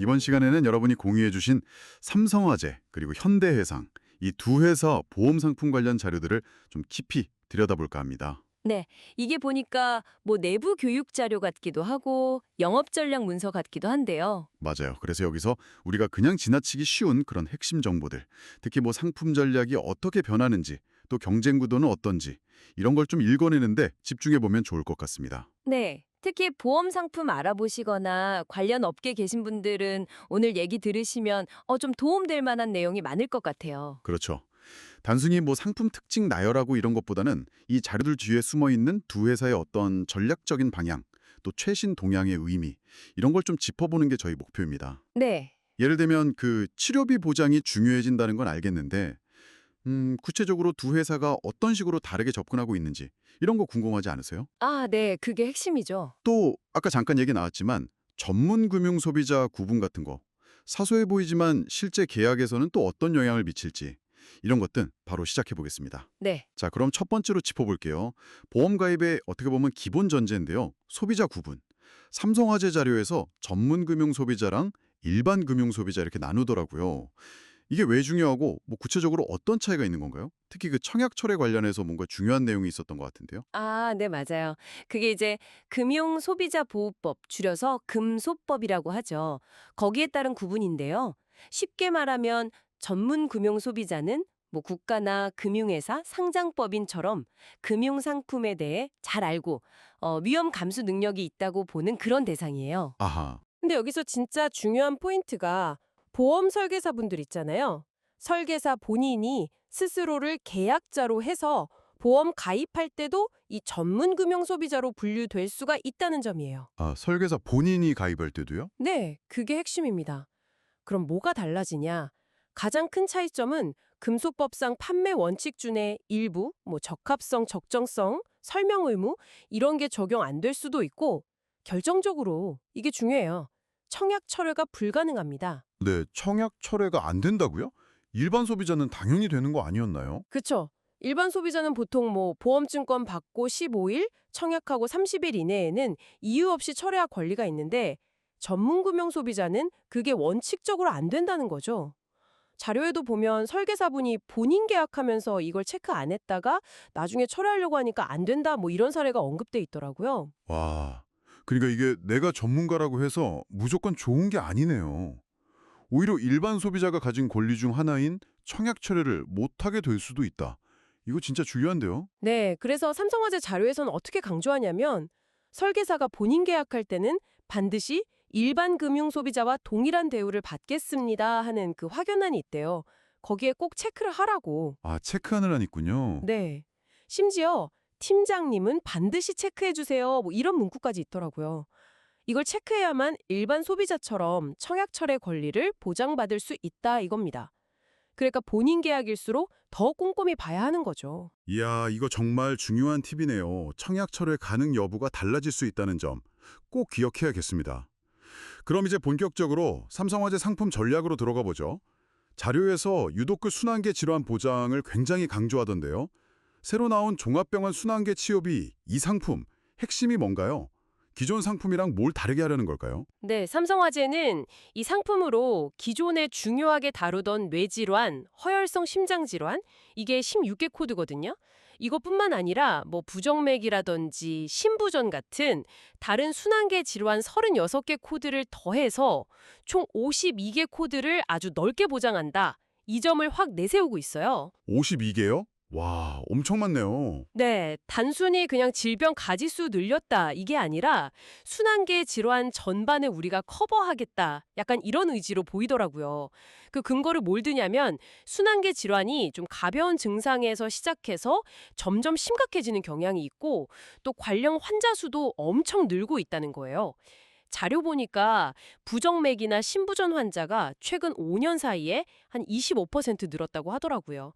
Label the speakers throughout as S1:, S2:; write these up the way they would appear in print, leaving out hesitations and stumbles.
S1: 이번 시간에는 여러분이 공유해주신 삼성화재 그리고 현대해상 이 두 회사 보험 상품 관련 자료들을 좀 깊이 들여다볼까 합니다.
S2: 네, 이게 보니까 뭐 내부 교육 자료 같기도 하고 영업 전략 문서 같기도 한데요.
S1: 맞아요. 그래서 여기서 우리가 그냥 지나치기 쉬운 그런 핵심 정보들, 특히 뭐 상품 전략이 어떻게 변하는지, 또 경쟁 구도는 어떤지 이런 걸 좀 읽어내는데 집중해 보면 좋을 것 같습니다.
S2: 네, 특히 보험 상품 알아보시거나 관련 업계 계신 분들은 오늘 얘기 들으시면 좀 도움될 만한 내용이 많을 것 같아요.
S1: 그렇죠. 단순히 뭐 상품 특징 나열하고 이런 것보다는 이 자료들 뒤에 숨어 있는 두 회사의 어떤 전략적인 방향, 또 최신 동향의 의미 이런 걸 좀 짚어보는 게 저희 목표입니다.
S2: 네.
S1: 예를 들면 그 치료비 보장이 중요해진다는 건 알겠는데 구체적으로 두 회사가 어떤 식으로 다르게 접근하고 있는지 이런 거 궁금하지 않으세요?
S2: 아, 네, 그게 핵심이죠.
S1: 또 아까 잠깐 얘기 나왔지만 전문 금융 소비자 구분 같은 거 사소해 보이지만 실제 계약에서는 또 어떤 영향을 미칠지 이런 것들 바로 시작해 보겠습니다.
S2: 네.
S1: 자, 그럼 첫 번째로 짚어볼게요. 보험 가입의 어떻게 보면 기본 전제인데요. 소비자 구분. 삼성화재 자료에서 전문 금융 소비자랑 일반 금융 소비자 이렇게 나누더라고요. 이게 왜 중요하고 뭐 구체적으로 어떤 차이가 있는 건가요? 특히 그 청약철에 관련해서 뭔가 중요한 내용이 있었던 것 같은데요.
S2: 아, 네, 맞아요. 그게 이제 금융소비자보호법, 줄여서 금소법이라고 하죠. 거기에 따른 구분인데요. 쉽게 말하면 전문 금융소비자는 뭐 국가나 금융회사, 상장법인처럼 금융상품에 대해 잘 알고 위험 감수 능력이 있다고 보는 그런 대상이에요.
S1: 아하.
S3: 근데 여기서 진짜 중요한 포인트가 보험 설계사분들 있잖아요. 설계사 본인이 스스로를 계약자로 해서 보험 가입할 때도 이 전문 금융 소비자로 분류될 수가 있다는 점이에요.
S1: 아, 설계사 본인이 가입할 때도요?
S3: 네, 그게 핵심입니다. 그럼 뭐가 달라지냐? 가장 큰 차이점은 금소법상 판매 원칙 중에 일부, 뭐 적합성, 적정성, 설명 의무 이런 게 적용 안 될 수도 있고 결정적으로 이게 중요해요. 청약 철회가 불가능합니다.
S1: 네, 청약 철회가 안 된다고요? 일반 소비자는 당연히 되는 거 아니었나요?
S3: 그쵸? 일반 소비자는 보통 뭐 보험증권 받고 15일, 청약하고 30일 이내에는 이유 없이 철회할 권리가 있는데 전문금융 소비자는 그게 원칙적으로 안 된다는 거죠. 자료에도 보면 설계사분이 본인 계약하면서 이걸 체크 안 했다가 나중에 철회하려고 하니까 안 된다 뭐 이런 사례가 언급돼 있더라고요.
S1: 와, 그러니까 이게 내가 전문가라고 해서 무조건 좋은 게 아니네요. 오히려 일반 소비자가 가진 권리 중 하나인 청약 철회를 못하게 될 수도 있다. 이거 진짜 중요한데요?
S3: 네, 그래서 삼성화재 자료에서는 어떻게 강조하냐면 설계사가 본인 계약할 때는 반드시 일반 금융 소비자와 동일한 대우를 받겠습니다 하는 그 확연한이 있대요. 거기에 꼭 체크를 하라고.
S1: 아, 체크하는 한 있군요.
S3: 네. 심지어 팀장님은 반드시 체크해 주세요. 뭐 이런 문구까지 있더라고요. 이걸 체크해야만 일반 소비자처럼 청약철의 권리를 보장받을 수 있다 이겁니다. 그러니까 본인 계약일수록 더 꼼꼼히 봐야 하는 거죠.
S1: 이야, 이거 정말 중요한 팁이네요. 청약 철회 가능 여부가 달라질 수 있다는 점 꼭 기억해야겠습니다. 그럼 이제 본격적으로 삼성화재 상품 전략으로 들어가 보죠. 자료에서 유독 그 순환계 질환 보장을 굉장히 강조하던데요. 새로 나온 종합병원 순환계 치료비 이 상품 핵심이 뭔가요? 기존 상품이랑 뭘 다르게 하려는 걸까요?
S3: 네, 삼성화재는 이 상품으로 기존에 중요하게 다루던 뇌질환, 허혈성 심장질환, 이게 16개 코드거든요. 이것뿐만 아니라 뭐 부정맥이라든지 심부전 같은 다른 순환계 질환 36개 코드를 더해서 총 52개 코드를 아주 넓게 보장한다. 이 점을 확 내세우고 있어요.
S1: 52개요? 와, 엄청 많네요.
S3: 네, 단순히 그냥 질병 가지수 늘렸다 이게 아니라 순환계 질환 전반을 우리가 커버하겠다 약간 이런 의지로 보이더라고요. 그 근거를 뭘 드냐면 순환계 질환이 좀 가벼운 증상에서 시작해서 점점 심각해지는 경향이 있고 또 관련 환자 수도 엄청 늘고 있다는 거예요. 자료 보니까 부정맥이나 심부전 환자가 최근 5년 사이에 한 25% 늘었다고 하더라고요.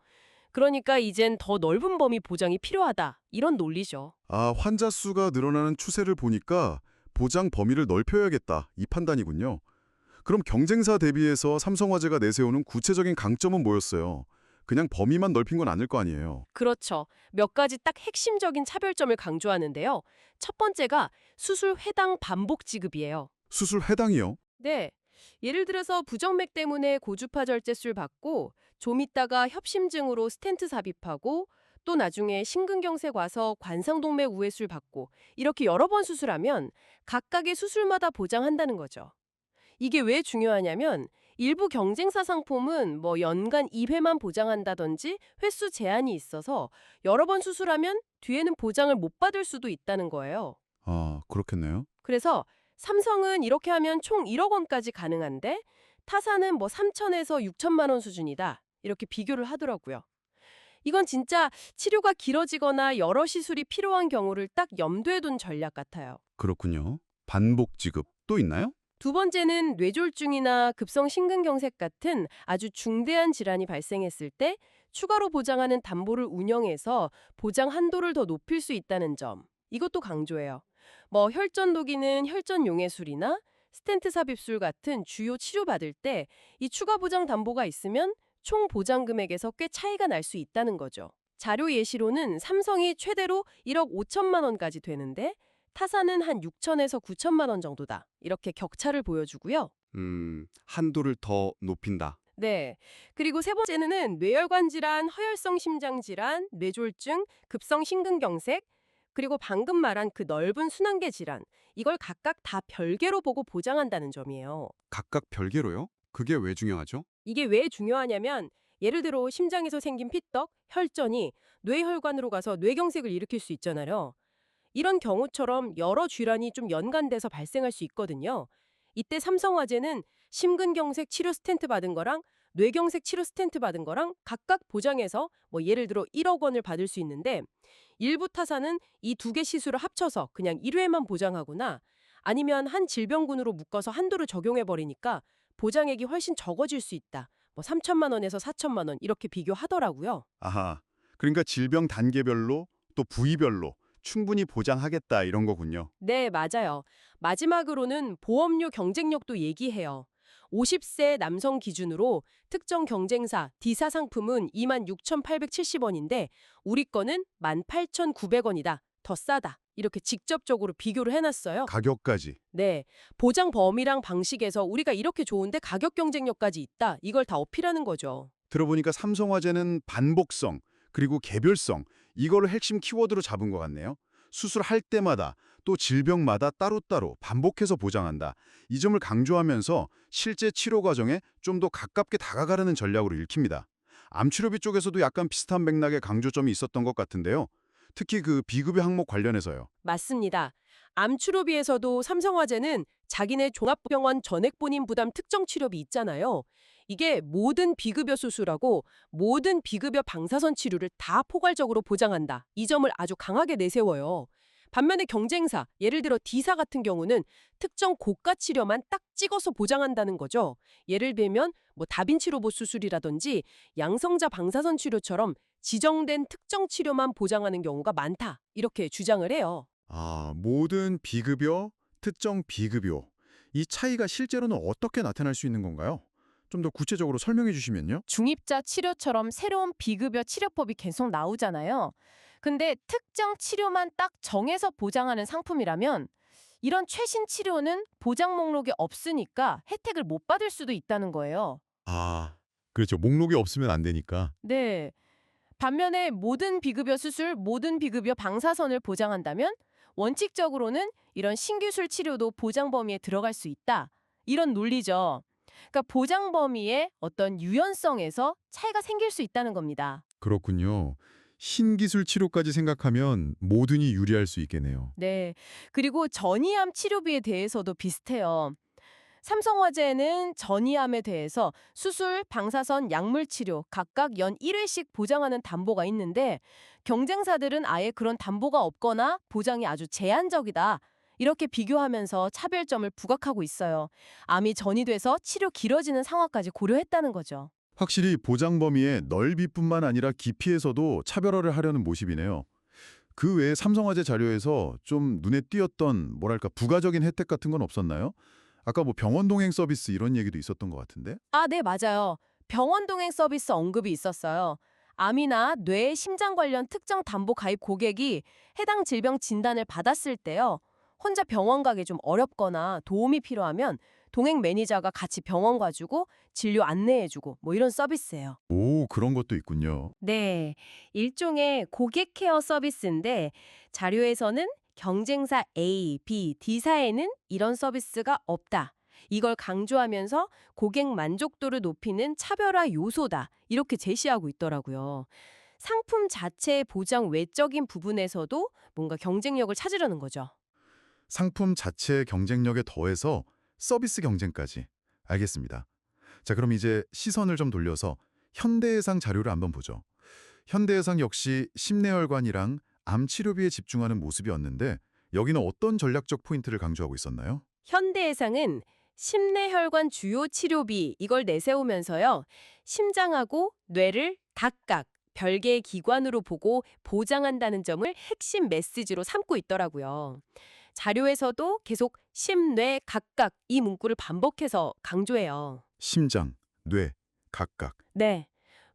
S3: 그러니까 이젠 더 넓은 범위 보장이 필요하다. 이런 논리죠.
S1: 아, 환자 수가 늘어나는 추세를 보니까 보장 범위를 넓혀야겠다. 이 판단이군요. 그럼 경쟁사 대비해서 삼성화재가 내세우는 구체적인 강점은 뭐였어요? 그냥 범위만 넓힌 건 아닐 거 아니에요.
S3: 그렇죠. 몇 가지 딱 핵심적인 차별점을 강조하는데요. 첫 번째가 수술 회당 반복 지급이에요.
S1: 수술 해당이요?
S3: 네. 예를 들어서 부정맥 때문에 고주파 절제술 받고 좀 있다가 협심증으로 스텐트 삽입하고 또 나중에 심근경색 와서 관상동맥 우회술 받고 이렇게 여러 번 수술하면 각각의 수술마다 보장한다는 거죠. 이게 왜 중요하냐면 일부 경쟁사 상품은 뭐 연간 2회만 보장한다든지 횟수 제한이 있어서 여러 번 수술하면 뒤에는 보장을 못 받을 수도 있다는 거예요.
S1: 아, 그렇겠네요.
S3: 그래서 삼성은 이렇게 하면 총 1억 원까지 가능한데 타사는 뭐 3천에서 6천만 원 수준이다. 이렇게 비교를 하더라고요. 이건 진짜 치료가 길어지거나 여러 시술이 필요한 경우를 딱 염두에 둔 전략 같아요.
S1: 그렇군요. 반복 지급 또 있나요?
S3: 두 번째는 뇌졸중이나 급성 심근경색 같은 아주 중대한 질환이 발생했을 때 추가로 보장하는 담보를 운영해서 보장 한도를 더 높일 수 있다는 점. 이것도 강조해요. 뭐 혈전 녹이는 혈전 용해술이나 스텐트 삽입술 같은 주요 치료받을 때 이 추가 보장 담보가 있으면 총 보장 금액에서 꽤 차이가 날 수 있다는 거죠. 자료 예시로는 삼성이 최대로 1억 5천만 원까지 되는데 타사는 한 6천에서 9천만 원 정도다. 이렇게 격차를 보여주고요.
S1: 한도를 더 높인다.
S3: 네. 그리고 세 번째는 뇌혈관 질환, 허혈성 심장 질환, 뇌졸중, 급성 심근경색, 그리고 방금 말한 그 넓은 순환계 질환. 이걸 각각 다 별개로 보고 보장한다는 점이에요.
S1: 각각 별개로요? 그게 왜 중요하죠?
S3: 이게 왜 중요하냐면 예를 들어 심장에서 생긴 피떡, 혈전이 뇌혈관으로 가서 뇌경색을 일으킬 수 있잖아요. 이런 경우처럼 여러 질환이 좀 연관돼서 발생할 수 있거든요. 이때 삼성화재는 심근경색 치료 스텐트 받은 거랑 뇌경색 치료 스텐트 받은 거랑 각각 보장해서 뭐 예를 들어 1억 원을 받을 수 있는데 일부 타사는 이 두 개 시술을 합쳐서 그냥 1회만 보장하거나 아니면 한 질병군으로 묶어서 한도를 적용해 버리니까 보장액이 훨씬 적어질 수 있다. 뭐 3천만 원에서 4천만 원 이렇게 비교하더라고요.
S1: 아하. 그러니까 질병 단계별로 또 부위별로 충분히 보장하겠다 이런 거군요.
S3: 네, 맞아요. 마지막으로는 보험료 경쟁력도 얘기해요. 50세 남성 기준으로 특정 경쟁사 D사 상품은 26,870원인데 우리 거는 18,900원이다. 더 싸다. 이렇게 직접적으로 비교를 해놨어요.
S1: 가격까지.
S3: 네, 보장 범위랑 방식에서 우리가 이렇게 좋은데 가격 경쟁력까지 있다. 이걸 다 어필하는 거죠.
S1: 들어보니까 삼성화재는 반복성 그리고 개별성 이거를 핵심 키워드로 잡은 것 같네요. 수술할 때마다 또 질병마다 따로따로 반복해서 보장한다. 이 점을 강조하면서 실제 치료 과정에 좀 더 가깝게 다가가려는 전략으로 읽힙니다. 암치료비 쪽에서도 약간 비슷한 맥락의 강조점이 있었던 것 같은데요. 특히 그 비급여 항목 관련해서요.
S3: 맞습니다. 암치료비에서도 삼성화재는 자기네 종합병원 전액본인 부담 특정 치료비 있잖아요. 이게 모든 비급여 수술하고 모든 비급여 방사선 치료를 다 포괄적으로 보장한다. 이 점을 아주 강하게 내세워요. 반면에 경쟁사, 예를 들어 D사 같은 경우는 특정 고가 치료만 딱 찍어서 보장한다는 거죠. 예를 들면 뭐 다빈치 로봇 수술이라든지 양성자 방사선 치료처럼 지정된 특정 치료만 보장하는 경우가 많다. 이렇게 주장을 해요.
S1: 아, 모든 비급여, 특정 비급여. 이 차이가 실제로는 어떻게 나타날 수 있는 건가요? 좀 더 구체적으로 설명해 주시면요.
S4: 중입자 치료처럼 새로운 비급여 치료법이 계속 나오잖아요. 근데 특정 치료만 딱 정해서 보장하는 상품이라면 이런 최신 치료는 보장 목록에 없으니까 혜택을 못 받을 수도 있다는 거예요.
S1: 아, 그렇죠. 목록이 없으면 안 되니까.
S4: 네. 반면에 모든 비급여 수술, 모든 비급여 방사선을 보장한다면 원칙적으로는 이런 신기술 치료도 보장 범위에 들어갈 수 있다. 이런 논리죠. 그러니까 보장 범위의 어떤 유연성에서 차이가 생길 수 있다는 겁니다.
S1: 그렇군요. 신기술 치료까지 생각하면 모든이 유리할 수 있겠네요.
S4: 네. 그리고 전이암 치료비에 대해서도 비슷해요. 삼성화재는 전이암에 대해서 수술, 방사선, 약물 치료 각각 연 1회씩 보장하는 담보가 있는데 경쟁사들은 아예 그런 담보가 없거나 보장이 아주 제한적이다. 이렇게 비교하면서 차별점을 부각하고 있어요. 암이 전이돼서 치료 길어지는 상황까지 고려했다는 거죠.
S1: 확실히 보장 범위의 넓이뿐만 아니라 깊이에서도 차별화를 하려는 모습이네요. 그 외에 삼성화재 자료에서 좀 눈에 띄었던 뭐랄까 부가적인 혜택 같은 건 없었나요? 아까 뭐 병원 동행 서비스 이런 얘기도 있었던 것 같은데?
S4: 아, 네, 맞아요. 병원 동행 서비스 언급이 있었어요. 암이나 뇌, 심장 관련 특정 담보 가입 고객이 해당 질병 진단을 받았을 때요. 혼자 병원 가기 좀 어렵거나 도움이 필요하면 동행 매니저가 같이 병원 가주고 진료 안내해주고 뭐 이런 서비스예요.
S1: 오, 그런 것도 있군요.
S2: 네, 일종의 고객 케어 서비스인데 자료에서는 경쟁사 A, B, D사에는 이런 서비스가 없다. 이걸 강조하면서 고객 만족도를 높이는 차별화 요소다. 이렇게 제시하고 있더라고요. 상품 자체의 보장 외적인 부분에서도 뭔가 경쟁력을 찾으려는 거죠.
S1: 상품 자체의 경쟁력에 더해서 서비스 경쟁까지. 알겠습니다. 자, 그럼 이제 시선을 좀 돌려서 현대해상 자료를 한번 보죠. 현대해상 역시 심내혈관이랑 암 치료비에 집중하는 모습이었는데 여기는 어떤 전략적 포인트를 강조하고 있었나요?
S2: 현대해상은 심내혈관 주요 치료비 이걸 내세우면서요. 심장하고 뇌를 각각 별개의 기관으로 보고 보장한다는 점을 핵심 메시지로 삼고 있더라고요. 자료에서도 계속 심뇌 각각 이 문구를 반복해서 강조해요.
S1: 심장, 뇌, 각각.
S2: 네.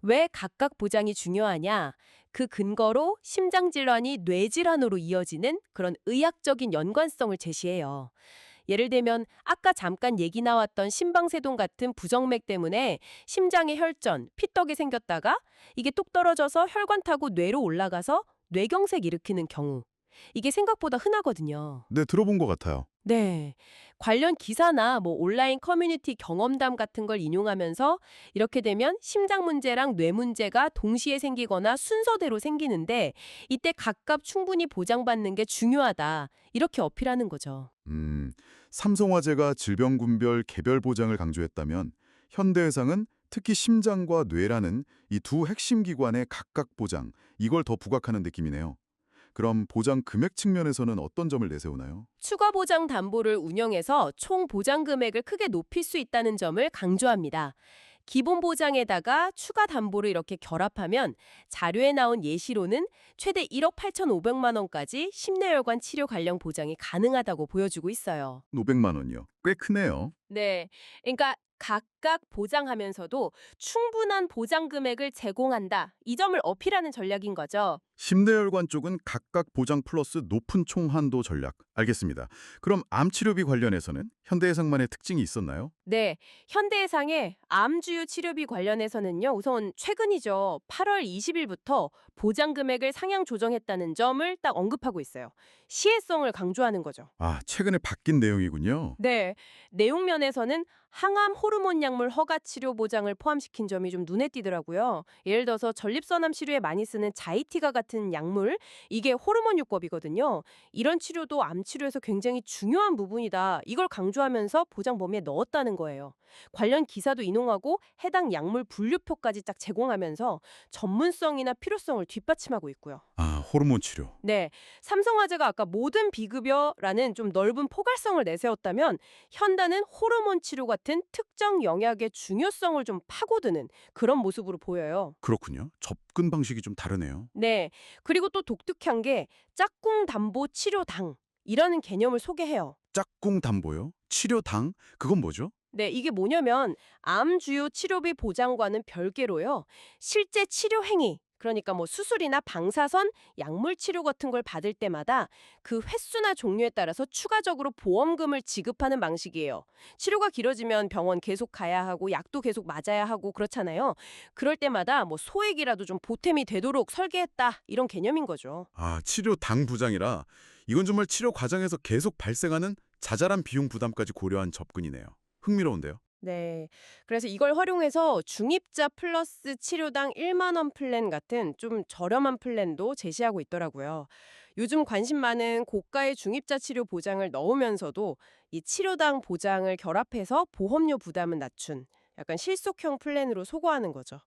S2: 왜 각각 보장이 중요하냐? 그 근거로 심장질환이 뇌질환으로 이어지는 그런 의학적인 연관성을 제시해요. 예를 들면 아까 잠깐 얘기 나왔던 심방세동 같은 부정맥 때문에 심장에 혈전, 피떡이 생겼다가 이게 뚝 떨어져서 혈관 타고 뇌로 올라가서 뇌경색 일으키는 경우. 이게 생각보다 흔하거든요.
S1: 네, 들어본 것 같아요.
S2: 네. 관련 기사나 뭐 온라인 커뮤니티 경험담 같은 걸 인용하면서 이렇게 되면 심장 문제랑 뇌 문제가 동시에 생기거나 순서대로 생기는데 이때 각각 충분히 보장받는 게 중요하다. 이렇게 어필하는 거죠.
S1: 삼성화재가 질병군별 개별 보장을 강조했다면 현대해상은 특히 심장과 뇌라는 이 두 핵심 기관의 각각 보장, 이걸 더 부각하는 느낌이네요. 그럼 보장 금액 측면에서는 어떤 점을 내세우나요?
S2: 추가 보장 담보를 운영해서 총 보장 금액을 크게 높일 수 있다는 점을 강조합니다. 기본 보장에다가 추가 담보를 이렇게 결합하면 자료에 나온 예시로는 최대 1억 8,500만 원까지 심내혈관 치료 관련 보장이 가능하다고 보여주고 있어요.
S1: 500만 원이요. 꽤 크네요.
S2: 네. 그러니까 각각 보장하면서도 충분한 보장 금액을 제공한다. 이 점을 어필하는 전략인 거죠.
S1: 심내혈관 쪽은 각각 보장 플러스 높은 총 한도 전략. 알겠습니다. 그럼 암 치료비 관련해서는 현대해상만의 특징이 있었나요?
S2: 네, 현대해상의 암주요 치료비 관련해서는요. 우선 최근이죠. 8월 20일부터 보장 금액을 상향 조정했다는 점을 딱 언급하고 있어요. 시혜성을 강조하는 거죠.
S1: 아, 최근에 바뀐 내용이군요.
S2: 네, 내용면에서는 항암 호르몬 약물 허가 치료 보장을 포함시킨 점이 좀 눈에 띄더라고요. 예를 들어서 전립선암 치료에 많이 쓰는 자이티가 같은 약물, 이게 호르몬 요법이거든요. 이런 치료도 암 치료에서 굉장히 중요한 부분이다. 이걸 강조하면서 보장 범위에 넣었다는 거예요. 관련 기사도 인용하고 해당 약물 분류표까지 딱 제공하면서 전문성이나 필요성을 뒷받침하고 있고요.
S1: 아, 호르몬 치료.
S2: 네, 삼성화재가 아까 모든 비급여라는 좀 넓은 포괄성을 내세웠다면 현다는 호르몬 치료 같은 특정 영약의 중요성을 좀 파고드는 그런 모습으로 보여요.
S1: 그렇군요. 접근 방식이 좀 다르네요.
S2: 네, 그리고 또 독특한 게 짝꿍 담보 치료당 이라는 개념을 소개해요.
S1: 짝꿍 담보요? 치료당? 그건 뭐죠?
S2: 네, 이게 뭐냐면 암 주요 치료비 보장과는 별개로요. 실제 치료 행위 그러니까 뭐 수술이나 방사선, 약물 치료 같은 걸 받을 때마다 그 횟수나 종류에 따라서 추가적으로 보험금을 지급하는 방식이에요. 치료가 길어지면 병원 계속 가야 하고 약도 계속 맞아야 하고 그렇잖아요. 그럴 때마다 뭐 소액이라도 좀 보탬이 되도록 설계했다. 이런 개념인 거죠.
S1: 아, 치료당 부장이라 이건 정말 치료 과정에서 계속 발생하는 자잘한 비용 부담까지 고려한 접근이네요. 흥미로운데요.
S2: 네. 그래서 이걸 활용해서 중입자 플러스 치료당 1만 원 플랜 같은 좀 저렴한 플랜도 제시하고 있더라고요. 요즘 관심 많은 고가의 중입자 치료 보장을 넣으면서도 이 치료당 보장을 결합해서 보험료 부담을 낮춘 약간 실속형 플랜으로 소거하는 거죠.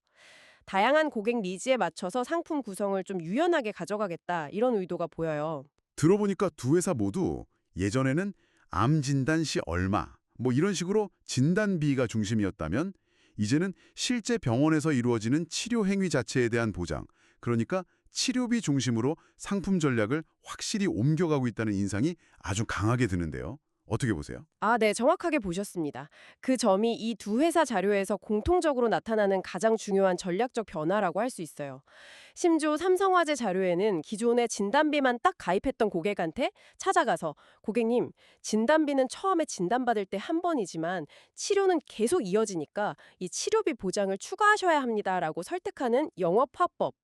S2: 다양한 고객 니즈에 맞춰서 상품 구성을 좀 유연하게 가져가겠다 이런 의도가 보여요.
S1: 들어보니까 두 회사 모두 예전에는 암 진단 시 얼마 뭐 이런 식으로 진단비가 중심이었다면 이제는 실제 병원에서 이루어지는 치료 행위 자체에 대한 보장, 그러니까 치료비 중심으로 상품 전략을 확실히 옮겨가고 있다는 인상이 아주 강하게 드는데요. 어떻게 보세요?
S3: 아, 네, 정확하게 보셨습니다. 그 점이 이 두 회사 자료에서 공통적으로 나타나는 가장 중요한 전략적 변화라고 할 수 있어요. 심지어 삼성화재 자료에는 기존에 진단비만 딱 가입했던 고객한테 찾아가서 고객님, 진단비는 처음에 진단받을 때 한 번이지만 치료는 계속 이어지니까 이 치료비 보장을 추가하셔야 합니다라고 설득하는 영업 화법,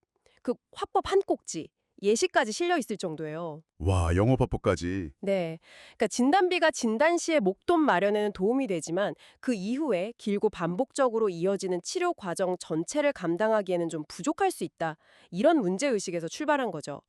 S3: 그 화법 한 꼭지, 예시까지 실려 있을 정도예요.
S1: 와, 영업화법까지.
S3: 네. 그러니까 진단비가 진단 시에 목돈 마련에는 도움이 되지만 그 이후에 길고 반복적으로 이어지는 치료 과정 전체를 감당하기에는 좀 부족할 수 있다. 이런 문제의식에서 출발한 거죠.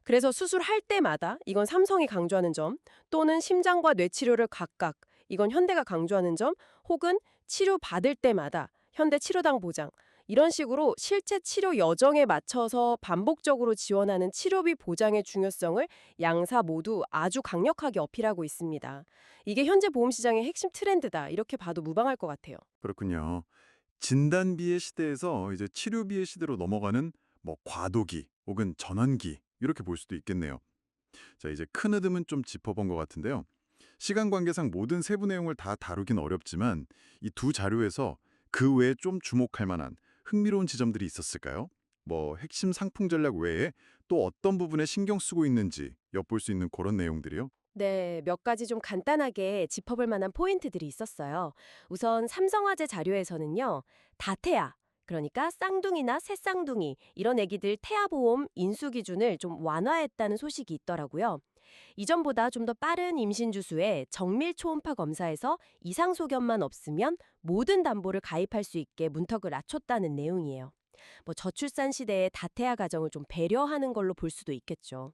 S3: 그래서 수술할 때마다 이건 삼성이 강조하는 점, 또는 심장과 뇌치료를 각각 이건 현대가 강조하는 점, 혹은 치료 받을 때마다 현대 치료당 보장 이런 식으로 실제 치료 여정에 맞춰서 반복적으로 지원하는 치료비 보장의 중요성을 양사 모두 아주 강력하게 어필하고 있습니다. 이게 현재 보험 시장의 핵심 트렌드다. 이렇게 봐도 무방할 것 같아요.
S1: 그렇군요. 진단비의 시대에서 이제 치료비의 시대로 넘어가는 뭐 과도기 혹은 전환기 이렇게 볼 수도 있겠네요. 자, 이제 큰 흐름은 좀 짚어본 것 같은데요. 시간 관계상 모든 세부 내용을 다 다루긴 어렵지만 이 두 자료에서 그 외에 좀 주목할 만한 흥미로운 지점들이 있었을까요? 뭐 핵심 상품 전략 외에 또 어떤 부분에 신경 쓰고 있는지 엿볼 수 있는 그런 내용들이요.
S2: 네, 몇 가지 좀 간단하게 짚어볼 만한 포인트들이 있었어요. 우선 삼성화재 자료에서는요, 다태아, 그러니까 쌍둥이나 새쌍둥이 이런 애기들 태아보험 인수 기준을 좀 완화했다는 소식이 있더라고요. 이전보다 좀 더 빠른 임신 주수에 정밀 초음파 검사에서 이상 소견만 없으면 모든 담보를 가입할 수 있게 문턱을 낮췄다는 내용이에요. 뭐 저출산 시대의 다태아 가정을 좀 배려하는 걸로 볼 수도 있겠죠.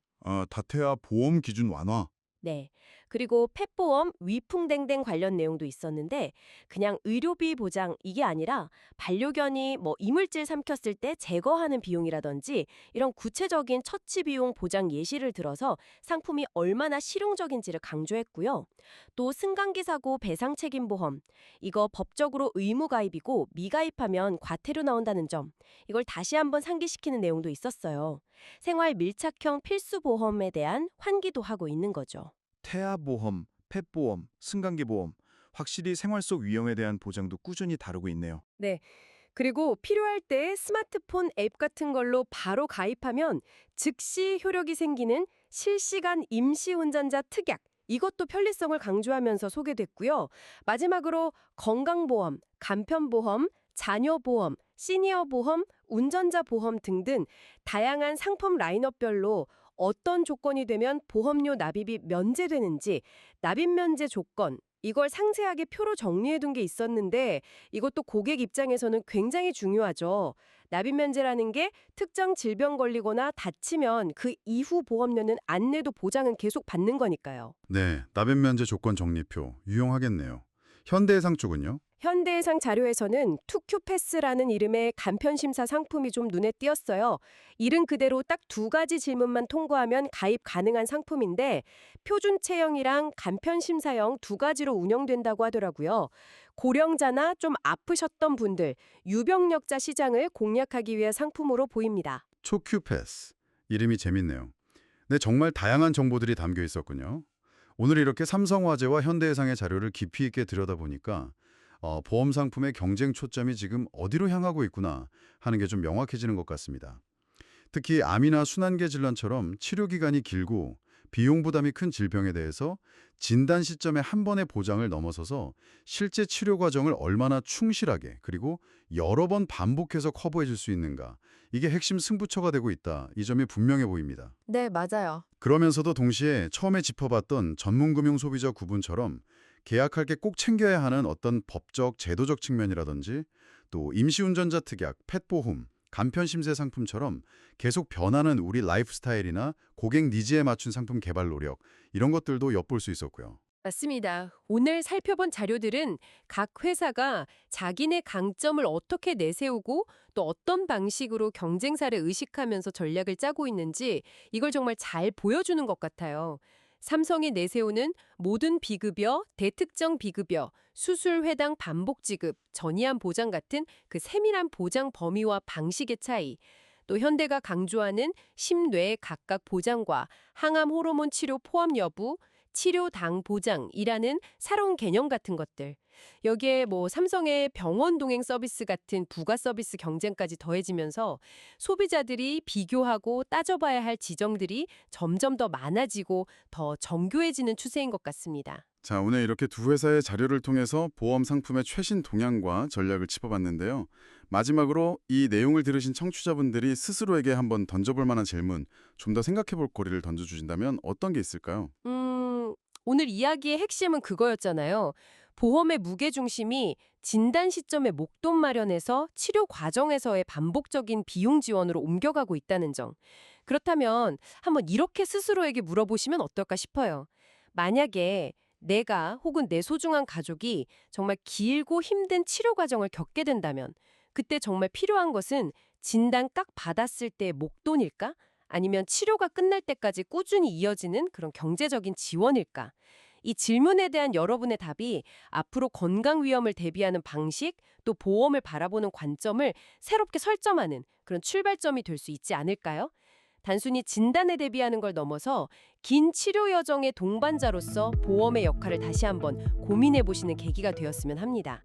S1: 다태아 보험 기준 완화.
S2: 네. 그리고 펫보험 위풍댕댕 관련 내용도 있었는데 그냥 의료비 보장 이게 아니라 반려견이 뭐 이물질 삼켰을 때 제거하는 비용이라든지 이런 구체적인 처치 비용 보장 예시를 들어서 상품이 얼마나 실용적인지를 강조했고요. 또 승강기 사고 배상 책임 보험 이거 법적으로 의무 가입이고 미가입하면 과태료 나온다는 점 이걸 다시 한번 상기시키는 내용도 있었어요. 생활 밀착형 필수 보험에 대한 환기도 하고 있는 거죠.
S5: 태아보험, 펫보험, 승강기보험, 확실히 생활 속 위험에 대한 보장도 꾸준히 다루고 있네요.
S3: 네. 그리고 필요할 때 스마트폰 앱 같은 걸로 바로 가입하면 즉시 효력이 생기는 실시간 임시운전자 특약. 이것도 편리성을 강조하면서 소개됐고요. 마지막으로 건강보험, 간편보험, 자녀보험, 시니어보험, 운전자 보험 등등 다양한 상품 라인업별로 어떤 조건이 되면 보험료 납입이 면제되는지 납입 면제 조건 이걸 상세하게 표로 정리해 둔 게 있었는데 이것도 고객 입장에서는 굉장히 중요하죠. 납입 면제라는 게 특정 질병 걸리거나 다치면 그 이후 보험료는 안 내도 보장은 계속 받는 거니까요.
S1: 네, 납입 면제 조건 정리표 유용하겠네요. 현대해상 쪽은요?
S3: 현대해상 자료에서는 투큐패스라는 이름의 간편심사 상품이 좀 눈에 띄었어요. 이름 그대로 딱 두 가지 질문만 통과하면 가입 가능한 상품인데 표준 체형이랑 간편심사형 두 가지로 운영된다고 하더라고요. 고령자나 좀 아프셨던 분들, 유병력자 시장을 공략하기 위해 상품으로 보입니다.
S1: 초큐패스. 이름이 재밌네요. 네, 정말 다양한 정보들이 담겨 있었군요. 오늘 이렇게 삼성화재와 현대해상의 자료를 깊이 있게 들여다보니까 보험 상품의 경쟁 초점이 지금 어디로 향하고 있구나 하는 게 좀 명확해지는 것 같습니다. 특히 암이나 순환계 질환처럼 치료 기간이 길고 비용 부담이 큰 질병에 대해서 진단 시점에 한 번의 보장을 넘어서서 실제 치료 과정을 얼마나 충실하게 그리고 여러 번 반복해서 커버해 줄 수 있는가 이게 핵심 승부처가 되고 있다. 이 점이 분명해 보입니다.
S4: 네, 맞아요.
S1: 그러면서도 동시에 처음에 짚어봤던 전문금융 소비자 구분처럼 계약할 게 꼭 챙겨야 하는 어떤 법적, 제도적 측면이라든지 또 임시운전자 특약, 펫보험, 간편심세 상품처럼 계속 변하는 우리 라이프 스타일이나 고객 니즈에 맞춘 상품 개발 노력 이런 것들도 엿볼 수 있었고요.
S3: 맞습니다. 오늘 살펴본 자료들은 각 회사가 자기네 강점을 어떻게 내세우고 또 어떤 방식으로 경쟁사를 의식하면서 전략을 짜고 있는지 이걸 정말 잘 보여주는 것 같아요. 삼성이 내세우는 모든 비급여, 대특정 비급여, 수술 회당 반복 지급, 전이한 보장 같은 그 세밀한 보장 범위와 방식의 차이, 또 현대가 강조하는 심뇌 각각 보장과 항암 호르몬 치료 포함 여부, 치료당 보장이라는 새로운 개념 같은 것들. 여기에 뭐 삼성의 병원 동행 서비스 같은 부가 서비스 경쟁까지 더해지면서 소비자들이 비교하고 따져봐야 할 지점들이 점점 더 많아지고 더 정교해지는 추세인 것 같습니다.
S1: 자, 오늘 이렇게 두 회사의 자료를 통해서 보험 상품의 최신 동향과 전략을 짚어봤는데요. 마지막으로 이 내용을 들으신 청취자분들이 스스로에게 한번 던져볼 만한 질문, 좀 더 생각해볼 거리를 던져주신다면 어떤 게 있을까요?
S3: 오늘 이야기의 핵심은 그거였잖아요. 보험의 무게중심이 진단 시점의 목돈 마련에서 치료 과정에서의 반복적인 비용 지원으로 옮겨가고 있다는 점. 그렇다면 한번 이렇게 스스로에게 물어보시면 어떨까 싶어요. 만약에 내가 혹은 내 소중한 가족이 정말 길고 힘든 치료 과정을 겪게 된다면 그때 정말 필요한 것은 진단 딱 받았을 때의 목돈일까? 아니면 치료가 끝날 때까지 꾸준히 이어지는 그런 경제적인 지원일까? 이 질문에 대한 여러분의 답이 앞으로 건강 위험을 대비하는 방식, 또 보험을 바라보는 관점을 새롭게 설정하는 그런 출발점이 될 수 있지 않을까요? 단순히 진단에 대비하는 걸 넘어서 긴 치료 여정의 동반자로서 보험의 역할을 다시 한번 고민해 보시는 계기가 되었으면 합니다.